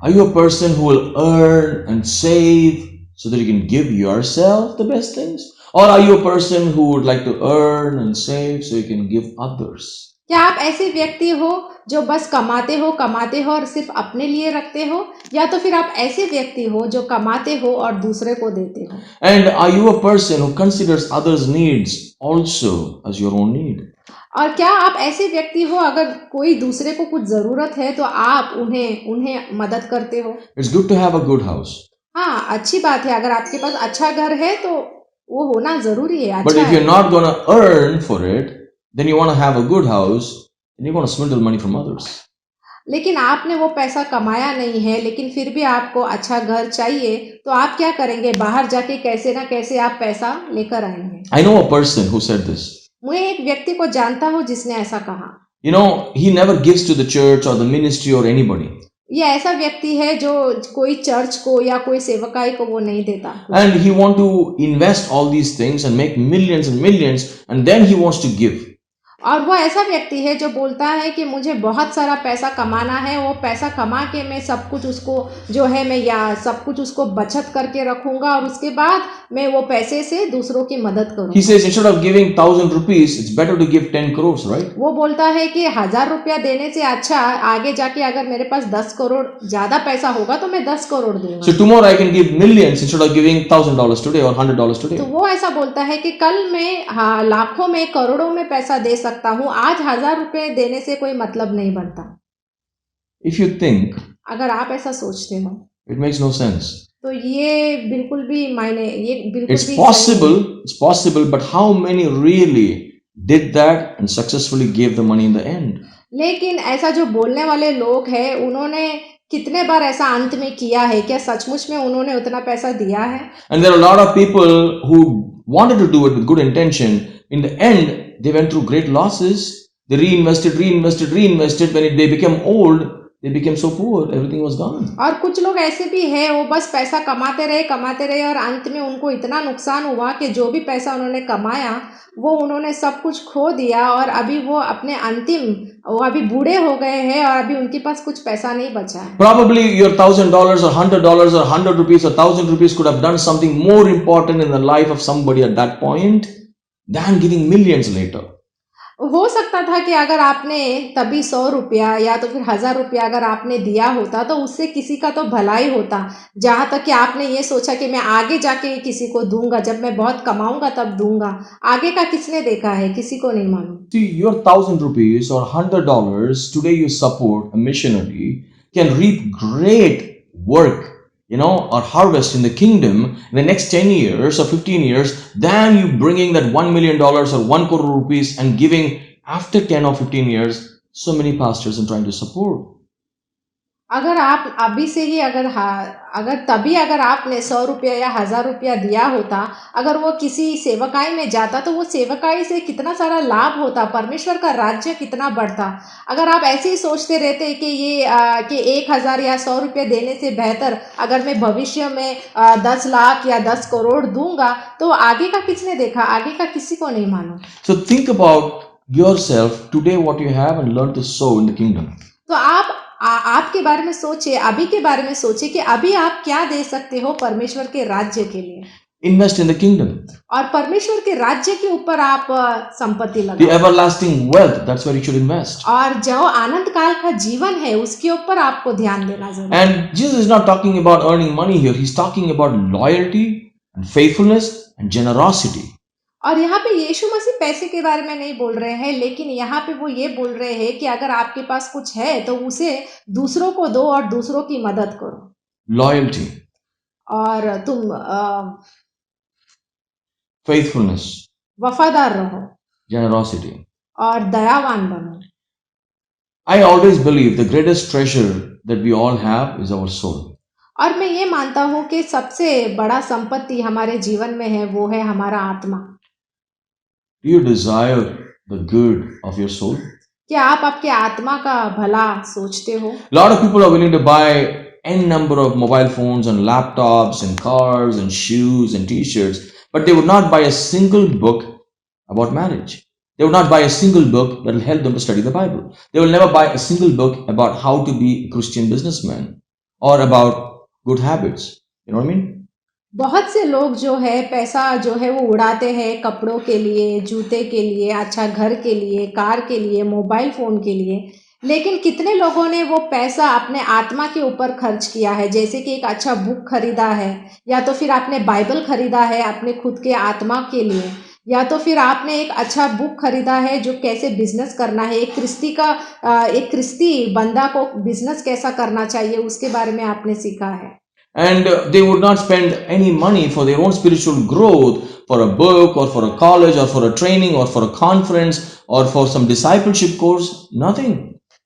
Are you a person who will earn and save so that you can give yourself the best things? Or are you a person who would like to earn and save so you can give others? क्या आप ऐसे व्यक्ति हो जो बस कमाते हो और सिर्फ अपने लिए रखते हो, या तो फिर आप ऐसे व्यक्ति हो जो कमाते हो और दूसरे को देते हो? And are you a person who considers others' needs also as your own need? और क्या आप ऐसे व्यक्ति हो अगर कोई दूसरे को कुछ जरूरत है तो आप उन्हें मदद करते हो? It's good to have a good house. हाँ, अच्छी बात है, अगर आपके पास अच्छा घर है तो वो होना जरूरी है, But अच्छा if है। you're not going to earn for it, then you want to have a good house, and you're going to swindle money from others. लेकिन आपने वो पैसा कमाया नहीं है, लेकिन फिर भी आपको अच्छा घर चाहिए, तो आप क्या करेंगे? बाहर जाके कैसे ना कैसे आप पैसा लेकर आएंगे। I know a person who said this. मैं एक व्यक्ति को जानता हूँ जिसने ऐसा कहा। You know, he never gives to the church or the ministry or anybody. ये ऐसा व्यक्ति है जो कोई चर्च को या कोई सेवकाई को वो नहीं देता, And he want to invest all these things and make millions and millions, and then he wants to give. और वो ऐसा व्यक्ति है जो बोलता है कि मुझे बहुत सारा पैसा कमाना है, वो पैसा कमा के मैं सब कुछ उसको जो है मैं या सब कुछ उसको बचत करके रखूंगा और उसके बाद मैं वो पैसे से दूसरों की मदद He करूंगा। says instead of giving 1,000 rupees, it's better to give 10 crores, right? वो बोलता है कि 1,000 रुपया देने से अच्छा आगे जाके अगर मेरे पास 10 करोड़ ज्यादा पैसा होगा तो मैं 10 करोड़ दूंगा। So tomorrow I can give millions instead of giving $1,000 today or $100 तो today. वो ऐसा बोलता है कि कल मैं लाखों में करोड़ों में पैसा दे सकता हूँ, आज 1,000 रुपए देने से कोई मतलब नहीं बनता। If you think, अगर आप ऐसा सोचते हो it makes no sense. तो ये बिल्कुल भी It's possible, but how many really did that and successfully gave the money in the end? लेकिन ऐसा जो बोलने वाले लोग हैं उन्होंने कितने बार ऐसा अंत में किया है? क्या सचमुच में उन्होंने उतना पैसा दिया है? And there are a lot of people who wanted to do it with good intention. In the end, they went through great losses. They reinvested. When they became old, they became so poor, everything was gone. और कुछ लोग ऐसे भी हैं, वो बस पैसा कमाते रहे और अंत में उनको इतना नुकसान हुआ कि जो भी पैसा उन्होंने कमाया वो उन्होंने सब कुछ खो दिया और अभी वो वो अभी बूढ़े हो गए हैं और अभी उनके पास कुछ पैसा नहीं बचा है। Probably your $1,000 or $100 or 100 rupees or 1,000 rupees could have done something more important in the life of somebody at that point than giving millions later. हो सकता था कि अगर आपने तभी 100 रुपया या तो फिर 1,000 रुपया अगर आपने दिया होता तो उससे किसी का तो भलाई होता, जहां तक कि आपने ये सोचा कि मैं आगे जाके किसी को दूंगा, जब मैं बहुत कमाऊंगा तब दूंगा। आगे का किसने देखा है? किसी को नहीं मालूम। See, your 1,000 rupees or $100 today you support a missionary can reap great work or harvest in the kingdom in the next 10 years or 15 years than you bringing that $1 million or 1 crore rupees and giving after 10 or 15 years. So many pastors are trying to support. अगर आप अभी से ही अगर आपने 100 रुपया या 1000 रुपया दिया होता, अगर वो किसी सेवकाई में जाता तो वो सेवकाई से कितना सारा लाभ होता, परमेश्वर का राज्य कितना बढ़ता। अगर आप ऐसे ही सोचते रहते कि कि 1000 या 100 रुपये देने से बेहतर अगर मैं भविष्य में 10 लाख या 10 करोड़ दूंगा, तो आगे का किसने देखा, आगे का किसी को नहीं मालूम। So think about yourself today, what you have, and learn to sow in the kingdom. तो आपके बारे में सोचिए, अभी के बारे में सोचिए कि अभी आप क्या दे सकते हो परमेश्वर के राज्य के लिए। Invest in the kingdom. और परमेश्वर के राज्य के ऊपर आप संपत्ति The लगाओ। everlasting wealth, that's where you should invest. और जो आनंद काल का जीवन है उसके ऊपर आपको ध्यान देना जरूरी है। And Jesus is not talking about earning money here. He's talking about loyalty and faithfulness and generosity. और यहाँ पे यीशु मसीह पैसे के बारे में नहीं बोल रहे हैं, लेकिन यहाँ पे वो ये बोल रहे हैं कि अगर आपके पास कुछ है तो उसे दूसरों को दो और दूसरों की मदद करो। Loyalty, और तुम faithfulness, वफादार रहो generosity. और दयावान बनो। I always believe the greatest treasure that we all have is our soul. और मैं ये मानता हूँ कि सबसे बड़ा संपत्ति हमारे जीवन में है, वो है हमारा आत्मा। Do you desire the good of your soul? क्या आप आपके आत्मा का भला सोचते हो? A lot of people are willing to buy n number of mobile phones and laptops and cars and shoes and t-shirts, but they would not buy a single book about marriage. They would not buy a single book that will help them to study the Bible. They will never buy a single book about how to be a Christian businessman or about good habits. You know what I mean? बहुत से लोग जो है पैसा जो है वो उड़ाते हैं कपड़ों के लिए, जूते के लिए, अच्छा घर के लिए, कार के लिए, मोबाइल फ़ोन के लिए, लेकिन कितने लोगों ने वो पैसा अपने आत्मा के ऊपर खर्च किया है, जैसे कि एक अच्छा बुक खरीदा है, या तो फिर आपने बाइबल खरीदा है अपने खुद के आत्मा के लिए, या तो फिर आपने एक अच्छा बुक खरीदा है जो कैसे बिजनेस करना है, एक क्रिस्ती बंदा को बिजनेस कैसा करना चाहिए उसके बारे में आपने सीखा है। And they would not spend any money for their own spiritual growth, for a book or for a college or for a training or for a conference or for some discipleship course, nothing.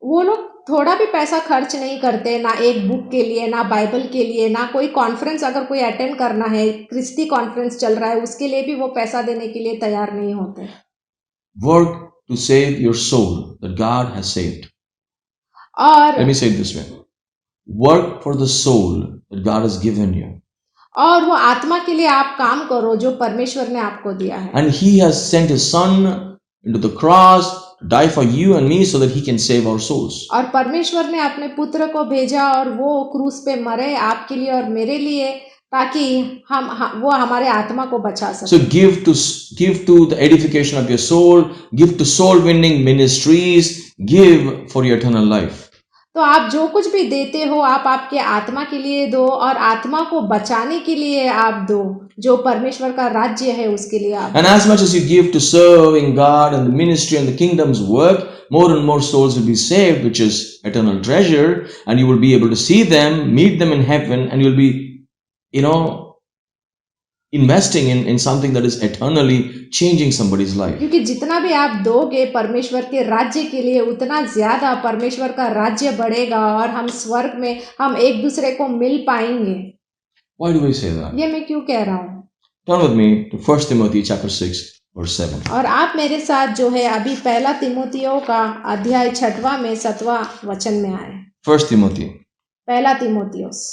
वो लोग थोड़ा भी पैसा खर्च नहीं करते, ना एक बुक के लिए, ना बाइबल के लिए, ना कोई कॉन्फ्रेंस अगर कोई अटेंड करना है, क्रिस्ती कॉन्फ्रेंस चल रहा है उसके लिए भी वो पैसा देने के लिए तैयार नहीं होते। Work to save your soul that God has saved. और Let me say it this way. Work for the soul that God has given you. और वो आत्मा के लिए आप काम करो जो परमेश्वर ने आपको दिया है। And He has sent His Son into the cross to die for you and me so that He can save our souls. और परमेश्वर ने अपने पुत्र को भेजा और वो क्रूस पे मरे आपके लिए और मेरे लिए, ताकि वो हमारे आत्मा को बचा सके। So give to the edification of your soul, give to soul winning ministries, give for your eternal life. तो आप जो कुछ भी देते हो आप आपके आत्मा के लिए दो और आत्मा को बचाने के लिए आप दो, जो परमेश्वर का राज्य है उसके लिए आप। And as much as you give to serving God and the ministry and the kingdom's work, more and more souls will be saved, which is eternal treasure, and you will be able to see them, meet them in heaven, and you'll be, investing in something that is eternally changing somebody's life. क्योंकि जितना भी आप दोगे परमेश्वर के राज्य के लिए, उतना ज्यादा परमेश्वर का राज्य बढ़ेगा और हम स्वर्ग में हम एक दूसरे को मिल पाएंगे। Why do I say that? ये मैं क्यों कह रहा हूँ? Turn with me to 1 Timothy chapter 6 verse 7. और आप मेरे साथ जो है अभी पहला तिमोथियों का अध्याय 6वां में 7वां वचन में आए। 1 Timothy. पहला तिमोथियोस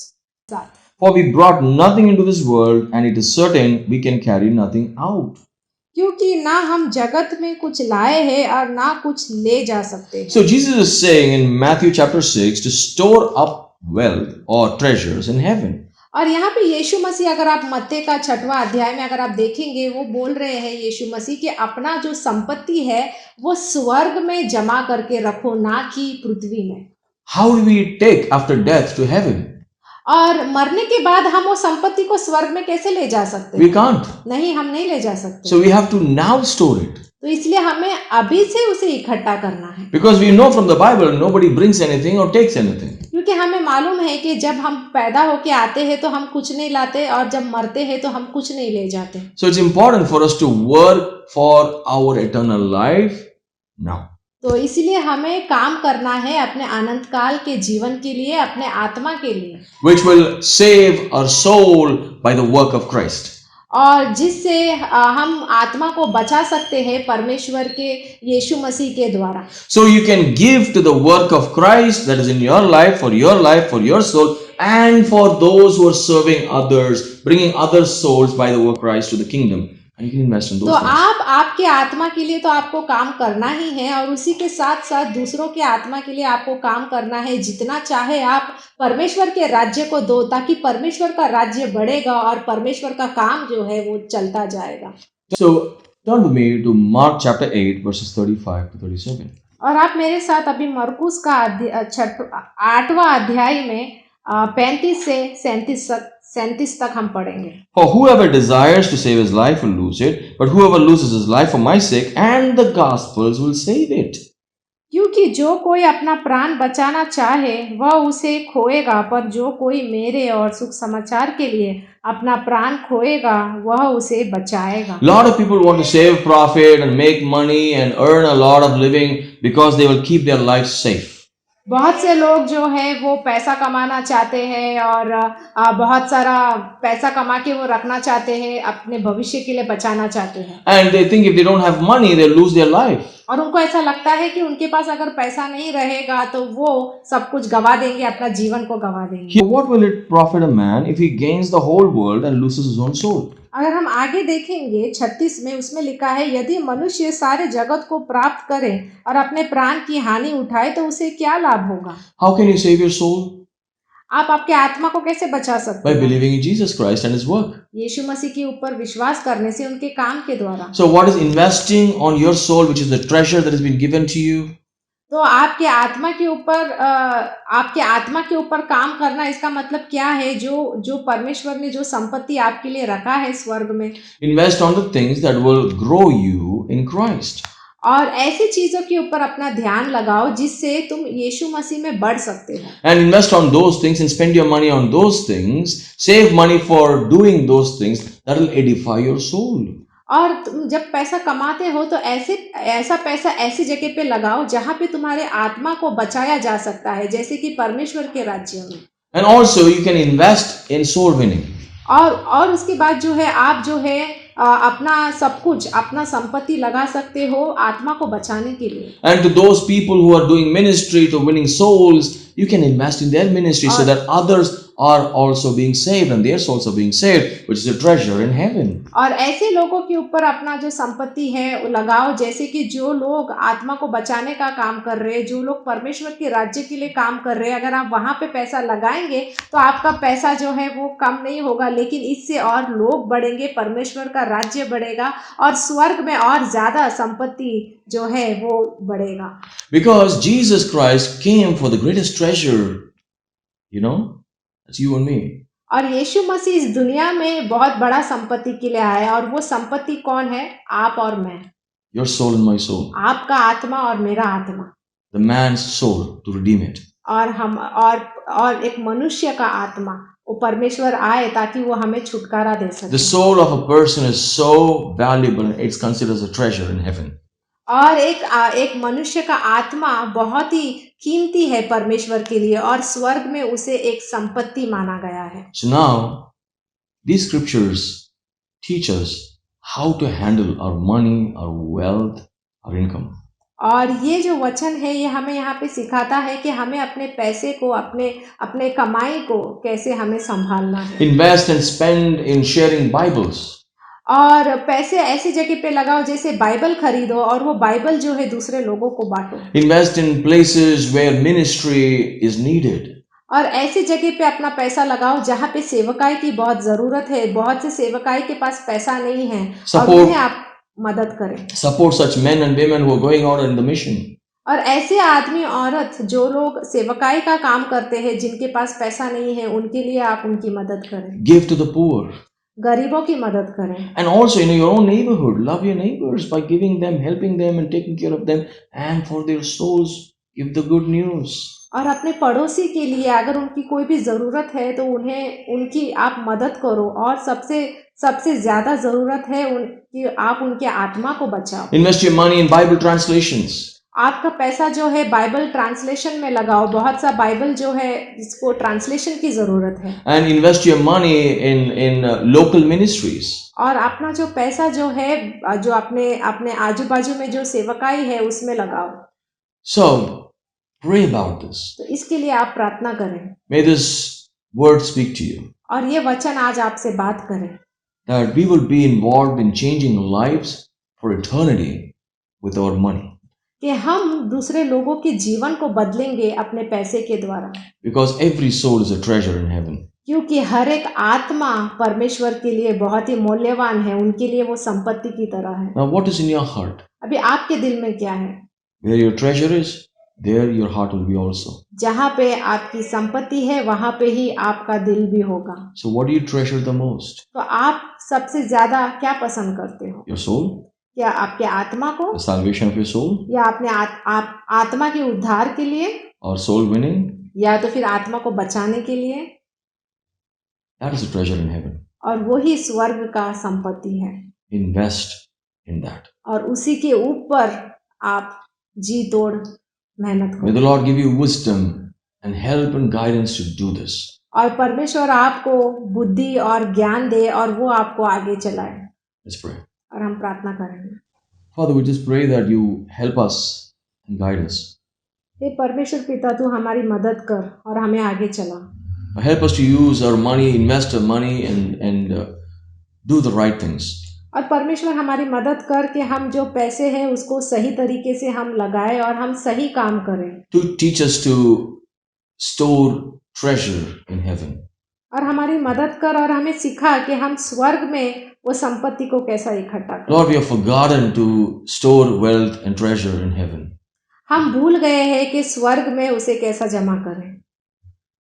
7। For we brought nothing into this world, and it is certain we can carry nothing out. क्योंकि ना हम जगत में कुछ लाए हैं और ना कुछ ले जा सकते। So Jesus is saying in Matthew chapter 6 to store up wealth or treasures in heaven. और यहाँ पे यीशु मसीह, अगर आप मत्ती का 6वां अध्याय में अगर आप देखेंगे, वो बोल रहे हैं यीशु मसीह कि अपना जो संपत्ति है वो स्वर्ग में जमा करके रखो, ना कि पृथ्वी में। How do we take after death to heaven? और मरने के बाद हम वो संपत्ति को स्वर्ग में कैसे ले जा सकते? We can't. नहीं, हम नहीं ले जा सकते। So we have to now store it. तो इसलिए हमें अभी से उसे इकट्ठा करना है, Because we know from the Bible, nobody brings anything or takes anything. क्योंकि हमें मालूम है कि जब हम पैदा होके आते हैं तो हम कुछ नहीं लाते और जब मरते हैं तो हम कुछ नहीं ले जाते। So it's important for us to work for our eternal life now. तो इसलिए हमें काम करना है अपने अनंत काल के जीवन के लिए, अपने आत्मा के लिए, Which will save our soul by the work of Christ. और जिससे हम आत्मा को बचा सकते हैं परमेश्वर के यीशु मसीह के द्वारा। So you can give to the work of Christ that is in your life, for your soul, and for those who are serving others, bringing other souls by the work of Christ to the kingdom. And you can invest in those तो things. आप आपके आत्मा के लिए तो आपको काम करना ही है, और उसी के साथ साथ दूसरों के आत्मा के लिए आपको काम करना है। जितना चाहे आप परमेश्वर के राज्य को दो, ताकि परमेश्वर का राज्य बढ़ेगा और परमेश्वर का काम जो है वो चलता जाएगा। So turn with me to Mark chapter 8 verses 35 to 37. और आप मेरे साथ अभी मरकुस का 8वां अध्याय में 35 से 37 तक हम पढ़ेंगे। For whoever desires to save his life will lose it, but whoever loses his life for my sake and the gospel's will save it. क्योंकि जो कोई अपना प्राण बचाना चाहे वह उसे खोएगा, पर जो कोई मेरे और सुख समाचार के लिए अपना प्राण खोएगा वह उसे बचाएगा। Lot of people want to save profit and make money and earn a lot of living because they will keep their lives safe. बहुत से लोग जो है वो पैसा कमाना चाहते हैं और बहुत सारा पैसा कमा के वो रखना चाहते हैं, अपने भविष्य के लिए बचाना चाहते हैं। And they think if they don't have money, they'll lose their life. और उनको ऐसा लगता है कि उनके पास अगर पैसा नहीं रहेगा तो वो सब कुछ गवा देंगे, अपना जीवन को गवा देंगे। What will it profit a man if he gains the whole world and loses his own soul? अगर हम आगे देखेंगे 36 में, उसमें लिखा है, यदि मनुष्य सारे जगत को प्राप्त करे और अपने प्राण की हानि उठाए तो उसे क्या लाभ होगा? How can you save your soul? आप आपके आत्मा को कैसे बचा सकते By हैं? believing in Jesus Christ and his work. यीशु मसीह के ऊपर विश्वास करने से, उनके काम के द्वारा। So what is investing on your soul, which is the treasure that has been given to you? तो आपके आत्मा के ऊपर काम करना, इसका मतलब क्या है? जो परमेश्वर ने जो संपत्ति आपके लिए रखा है स्वर्ग में, Invest on the things that will grow you in Christ. और ऐसी चीजों के ऊपर अपना ध्यान लगाओ जिससे तुम यीशु मसीह में बढ़ सकते हो। And invest on those things and spend your money on those things. Save money for doing those things that will edify your soul. और तुम जब पैसा कमाते हो तो ऐसा पैसा ऐसी जगह पे लगाओ जहाँ पे तुम्हारे आत्मा को बचाया जा सकता है, जैसे कि परमेश्वर के राज्य में। And also you can invest in soul winning. और उसके बाद जो है आप जो है अपना सब कुछ, अपना संपत्ति लगा सकते हो आत्मा को बचाने के लिए। And to those people who are doing ministry to winning souls, you can invest in their ministry so that others are also being saved and their souls are being saved, which is a treasure in heaven. और ऐसे लोगों के ऊपर अपना जो संपत्ति है वो लगाओ, जैसे कि जो लोग आत्मा को बचाने का काम कर रहे हैं, जो लोग परमेश्वर के राज्य के लिए काम कर रहे हैं, अगर आप वहां पे पैसा लगाएंगे तो आपका पैसा जो है वो कम नहीं होगा, लेकिन इससे और लोग बढ़ेंगे, परमेश्वर का राज्य बढ़ेगा और स्वर्ग में और ज्यादा संपत्ति जो है वो बढ़ेगा। Because Jesus Christ came for the greatest treasure, that's you and me. और यीशु मसीह इस दुनिया में बहुत बड़ा संपत्ति के लिए आया, और वो संपत्ति कौन है? आप और मैं। Your soul and my soul. आपका आत्मा और मेरा आत्मा। The man's soul to redeem it. और एक मनुष्य का आत्मा, वो परमेश्वर आए ताकि वो हमें छुटकारा दे सके। The soul of a person is so valuable, it's considered as a treasure in heaven. और एक मनुष्य का आत्मा बहुत ही कीमती है परमेश्वर के लिए, और स्वर्ग में उसे एक संपत्ति माना गया है। So now, these scriptures teach us how to handle our money, our wealth, our income. और ये जो वचन है ये हमें यहाँ पे सिखाता है कि हमें अपने पैसे को, अपने कमाई को कैसे हमें संभालना है। Invest and spend in sharing Bibles. और पैसे ऐसी जगह पे लगाओ जैसे बाइबल खरीदो और वो बाइबल जो है दूसरे लोगों को बांटो। Invest in places where ministry is needed. और ऐसी जगह पे अपना पैसा लगाओ जहाँ पे सेवकाई की बहुत जरूरत है। बहुत से सेवकाई के पास पैसा नहीं है और उन्हें आप मदद करें। Support such men and women who are going out in the mission. और ऐसे आदमी औरत जो लोग सेवकाई का काम करते हैं, जिनके पास पैसा नहीं है, उनके लिए आप उनकी मदद करें। Give to the poor. गरीबों की मदद करें। And also in your own neighborhood, love your neighbors by giving them, helping them, and taking care of them. And for their souls, give the good news. और अपने पड़ोसी के लिए अगर उनकी कोई भी ज़रूरत है तो उन्हें उनकी आप मदद करो, और सबसे सबसे ज़्यादा ज़रूरत है उनकी, आप उनके आत्मा को बचाओ। Invest your money in Bible translations. आपका पैसा जो है बाइबल ट्रांसलेशन में लगाओ। बहुत सा बाइबल जो है जिसको ट्रांसलेशन की ज़रूरत है। And invest your money in local ministries. और अपना जो पैसा जो है जो अपने अपने आजू बाजू में जो सेवकाई है उसमें लगाओ। So, pray about this. तो इसके लिए आप प्रार्थना करें May this word speak to you. और ये वचन आज आपसे बात करें That we will be involved in changing lives for eternity with our money. कि हम दूसरे लोगों के जीवन को बदलेंगे अपने पैसे के द्वारा, Because every soul is a treasure in heaven. क्योंकि हर एक आत्मा परमेश्वर के लिए बहुत ही मूल्यवान है, उनके लिए वो संपत्ति की तरह है। Now, what is in your heart? अभी आपके दिल में क्या है? Where your treasure is, there your heart will be also. जहाँ पे आपकी संपत्ति है वहाँ पे ही आपका दिल भी होगा। So, what do you treasure the most? तो आप सबसे ज्यादा क्या पसंद करते हो? Your soul? क्या आपके आत्मा को, The salvation of your soul? या अपने आत्मा के उद्धार के लिए, Or soul winning? या तो फिर आत्मा को बचाने के लिए? That is a treasure in heaven. और वही स्वर्ग का संपत्ति है, Invest in that. और उसी के ऊपर आप जी तोड़ मेहनत May करो। the Lord give you wisdom and help and guidance to do this. और परमेश्वर आपको बुद्धि और ज्ञान दे और वो आपको आगे चलाए। Let's pray. और हम प्रार्थना करेंगे। Father, we just pray that you help us and guide us. हे परमेश्वर पिता, तू हमारी मदद कर और हमें आगे चला। Help us to use our money, invest our money, and do the right things. और परमेश्वर हमारी मदद कर कि हम जो पैसे हैं उसको सही तरीके से हम लगाएं और हम सही काम करें। To teach us to store treasure in heaven. और हमारी मदद कर और हमें सिखा कि हम स्वर्ग में वो संपत्ति को कैसा इकट्ठा करें। Lord, we have forgotten to store wealth and treasure in heaven. हम भूल गए हैं कि स्वर्ग में उसे कैसा जमा करें।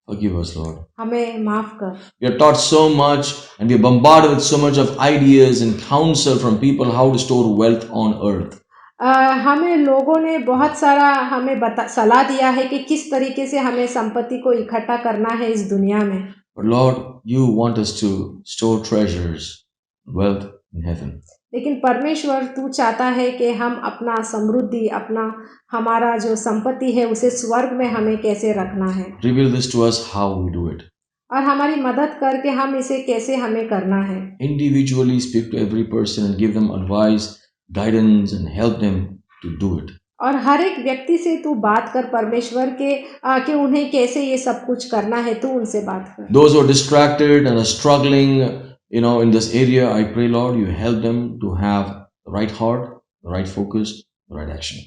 Forgive us, Lord. हमें माफ कर। We are taught so much and we are bombarded with so much of ideas and counsel from people how to store wealth on earth. हमें लोगों ने बहुत सारा हमें सलाह दिया है कि किस तरीके से हमें संपत्ति को इकट्ठा करना है इस दुनिया में। But Lord, you want us to store treasures, wealth in heaven. लेकिन परमेश्वर तू चाहता है कि हम अपना समृद्धि, अपना हमारा जो संपत्ति है उसे स्वर्ग में हमें कैसे रखना है। Reveal this to us how we do it. और हमारी मदद करके हम इसे कैसे हमें करना है। Individually speak to every person and give them advice, guidance and help them to do it. और हर एक व्यक्ति से तू बात कर परमेश्वर के कि उन्हें कैसे ये सब कुछ करना है, तू उनसे बात कर। Those who are distracted and are struggling, in this area, I pray, Lord, you help them to have the right heart, the right focus, the right action.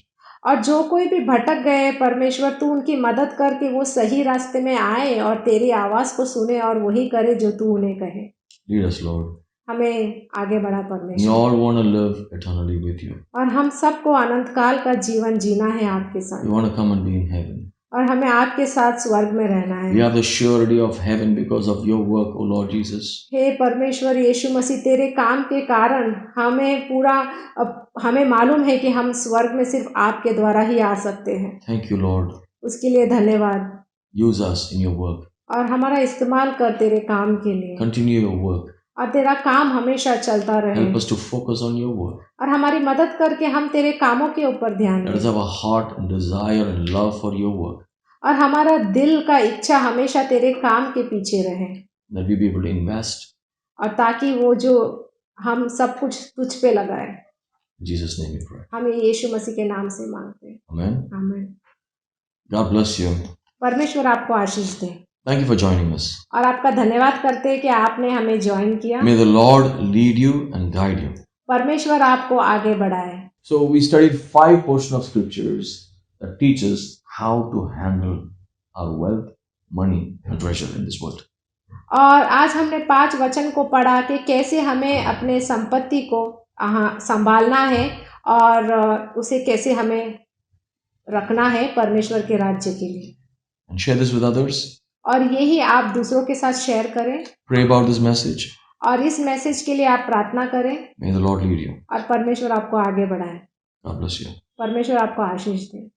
और जो कोई भी भटक गए परमेश्वर, तू उनकी मदद कर कि वो सही रास्ते में आए और तेरी आवाज़ को सुने और वही करे जो तू उन्हें कहे। Lead us, Lord. हमें आगे बढ़ा We परमेश्वर। all want to live eternally with you. और हम सबको अनंत काल का जीवन जीना है आपके साथ, We want to come and be in heaven. और हमें आपके साथ स्वर्ग में रहना We है। have the surety of heaven because of your work, O Lord Jesus. हे परमेश्वर यीशु मसीह, तेरे काम के कारण हमें मालूम है कि हम स्वर्ग में सिर्फ आपके द्वारा ही आ सकते हैं। Thank you, Lord. उसके लिए धन्यवाद। Use us in your work. और हमारा इस्तेमाल कर तेरे काम के लिए, Continue your work. और तेरा काम हमेशा चलता रहे। Help us to focus on your work. और हमारी मदद करके हम तेरे कामों के ऊपर ध्यान Let us दें, have a heart and desire and love for your work. और हमारा दिल का इच्छा हमेशा तेरे काम के पीछे रहे, That we be able to invest. और ताकि वो जो हम सब कुछ तुझ पे लगाए। In Jesus' name we pray. हम ये यीशु मसीह के नाम से मांगते हैं, Amen. आमीन। God bless you. परमेश्वर आपको आशीष दे, Thank you for joining us. और आपका धन्यवाद करते हैं कि आपने हमें ज्वाइन किया। May the Lord lead you and guide you. परमेश्वर आपको आगे बढ़ाए। So we studied 5 portions of scriptures that teach us how to handle our wealth, money and treasure in this world. और आज हमने 5 वचन को पढ़ा कि कैसे हमें अपने संपत्ति को संभालना है और उसे कैसे हमें रखना है परमेश्वर के राज्य के लिए। And share this with others. और यही आप दूसरों के साथ शेयर करें, Pray about this message. और इस मैसेज के लिए आप प्रार्थना करें May the Lord lead you. और परमेश्वर आपको आगे बढ़ाए। God bless you. परमेश्वर आपको आशीष दे।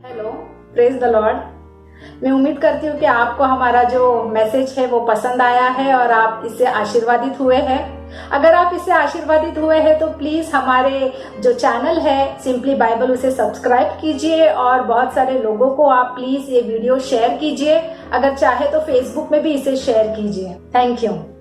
Hello, praise the Lord. मैं उम्मीद करती हूँ कि आपको हमारा जो मैसेज है वो पसंद आया है और आप इससे आशीर्वादित हुए हैं। अगर आप इससे आशीर्वादित हुए हैं तो प्लीज हमारे जो चैनल है सिंपली बाइबल उसे सब्सक्राइब कीजिए और बहुत सारे लोगों को आप प्लीज ये वीडियो शेयर कीजिए। अगर चाहे तो फेसबुक में भी इसे शेयर कीजिए। Thank you.